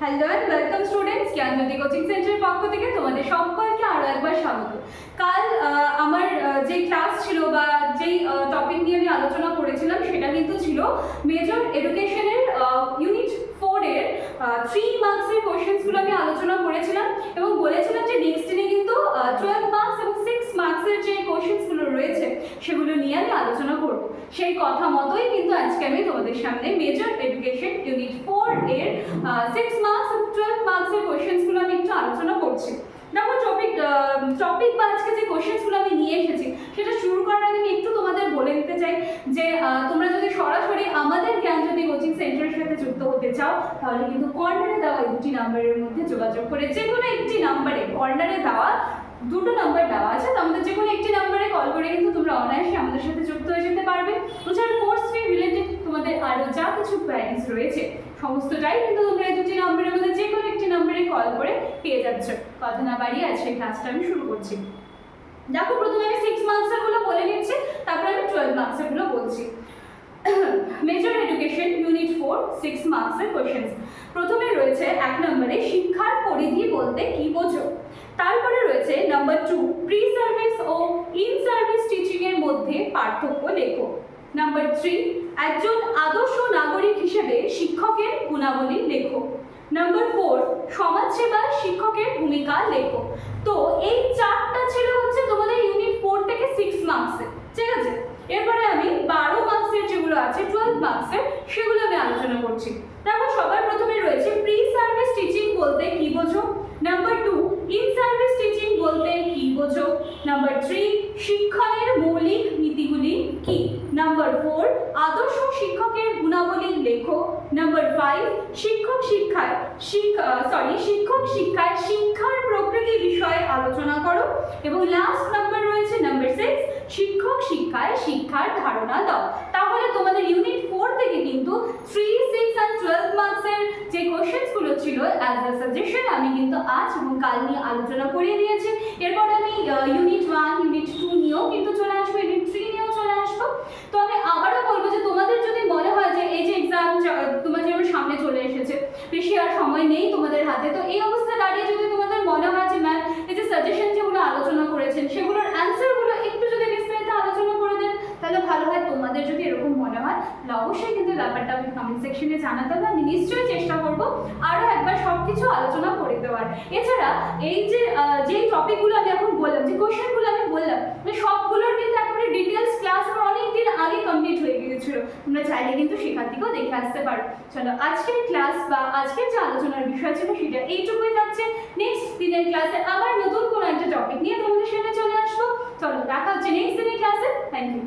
Hello and welcome students, Gyanjyoti coaching সেন্টারের পক্ষ থেকে তোমাদের সকলকে আরও একবার স্বাগত। কাল আমার যে ক্লাস ছিল বা যেই টপিক নিয়ে আমি আলোচনা করেছিলাম সেটা কিন্তু ছিল মেজর এডুকেশনের ইউনিট 4 এর 3 মার্কসের কোশ্চেন্সগুলো আমি আলোচনা করেছিলাম এবং বলেছিলাম যে নেক্সট দিনে কিন্তু 12 মার্কস এবং 6 মার্কসের যে কোশ্চেন্সগুলো রয়েছে সেগুলো নিয়ে আমি আলোচনা করব। সেই কথা মতোই কিন্তু আজকে আমি তোমাদের সামনে মেজর এডুকেশন ইউনিট 4 এর 6 মার্কস এবং 12 মার্কসের কোশ্চেন্সগুলো আমি একটু আলোচনা করছি। দেখো টপিক বা আজকে যে কোশ্চেন্সগুলো আমি নিয়ে এসেছি সেটা শুরু করার আগে আমি একটু তোমাদের বলে দিতে চাই যে তোমরা যদি সরাসরি আমাদের জ্ঞানজ্যোতি কোচিং সেন্টারের সাথে যুক্ত হতে চাও তাহলে কিন্তু কর্নারে দেওয়া এই দুটি নাম্বারের মধ্যে যোগাযোগ করে যে কোনো একটি নাম্বারে, কর্নারে দেওয়া দুটো নাম্বার দেওয়া আছে, তো আমাদের যে কোনো একটি নাম্বারে কল করে কিন্তু তোমরা অনায়াসে আমাদের সাথে যুক্ত হয়ে যেতে পারবে। এছাড়া কোর্স ফি রিলেটেড তোমাদের আরও যা কিছু কোয়ারিজ রয়েছে সমস্তটাই কিন্তু তোমরা এই দুটি নাম্বারের মধ্যে যে কোনো একটি নাম্বারে কল করে পেয়ে যাচ্ছ। কথা না বাড়িয়ে আজকে ক্লাসটা আমি শুরু করছি। দেখো, প্রথমে আমি 6 মার্কসেরগুলো বলে নিচ্ছি, তারপরে আমি 12 মার্কসেরগুলো বলছি। মেজর এডুকেশন ইউনিট 4 6 মার্কসের কোশ্চেন্স। প্রথমে রয়েছে 1 নম্বরে শিক্ষার পরিধি বলতে কি বোঝো। তারপরে রয়েছে নাম্বার 2 প্রি সার্ভিস ও ইন সার্ভিস টিচিং এর মধ্যে পার্থক্য লেখো। নাম্বার 3 একজন আদর্শ নাগরিক হিসেবে শিক্ষকের গুণাবলী লেখো। নাম্বার 4 সমাজসেবায় শিক্ষকের ভূমিকা লেখো। তো এই চারটা ছিল হচ্ছে তোমাদের ইউনিট 4 থেকে 6 মার্কসের, ঠিক আছে। এরপরে আমি 12 মার্কসের যেগুলো আছে 12 মার্কসের সেগুলো আমি আলোচনা করছি। দেখো, সবার প্রথমে রয়েছে প্রি সার্ভিস টিচিং বলতে কি বোঝো। নাম্বার 2 ইন সার্ভিস টিচিং বলতে কি বোঝো। নাম্বার 3 শিক্ষণের মৌলিক নীতিগুলি কি। নাম্বার 4 আদর্শ শিক্ষকের গুণাবলী লেখো। নাম্বার 5 শিক্ষক শিক্ষায় শিক্ষার প্রকৃতি বিষয়ে আলোচনা করো। এবং লাস্ট নাম্বার রয়েছে নাম্বার 6 শিক্ষক শিক্ষায় শিক্ষার ধারণা দাও। তাহলে তোমাদের ইউনিট 4 থেকে কিন্তু 3, 6 and 12 মার্কসের যে কোশ্চেন্সগুলো ছিল অ্যাজ আ সাজেশন আমি কিন্তু আজ এবং কাল নিয়ে আলোচনা করিয়ে দিয়েছি। এরপর আমি ইউনিট 1, ইউনিট 2 নিয়েও কিন্তু চলে আসবো, ইউনিট 3 নিয়েও চলে আসবো। তো আমি আবারও বলবো যে তোমাদের যদি মনে হয় যে এই যে এক্সাম তোমার যেমন সামনে চলে এসেছে, বেশি আর সময় নেই তোমাদের হাতে, তো এই অবস্থায় দাঁড়িয়ে যদি তোমাদের মনে হয় যে ম্যাম এই যে সাজেশন যেগুলো আলোচনা করেছেন সেগুলোর অ্যান্সারগুলো একটু যদি বিস্তারিত আলোচনা করে দেন তাহলে ভালো হয়। তোমাদের যদি এরকম মনে হয় তাহলে অবশ্যই কিন্তু ব্যাপারটা আমি কমেন্ট সেকশনে জানাতে হবে। আমি নিশ্চয়ই চেষ্টা করবো আরও একবার সব কিছু আলোচনা করে দেওয়ার। এছাড়া এই যে যেই টপিকগুলো আমি এখন বললাম, যে কোশ্চেনগুলো আমি বললাম, সবগুলোর কিন্তু একেবারে ডিটেলস ক্লাস আমার অনেকদিন আগে কমপ্লিট হয়ে গিয়েছিল। তোমরা চাইলে কিন্তু সেখান থেকেও দেখে আসতে পারো। চলো, আজকের ক্লাস বা আজকের যে আলোচনার বিষয় ছিল সেটা এইটুকুই থাকছে। নেক্সট দিনের ক্লাসে আবার নতুন কোনো একটা টপিক নিয়ে তোমাদের সামনে চলে আসবো। চলো, দেখা হচ্ছে নেক্সট দিনের ক্লাসে। Thank you.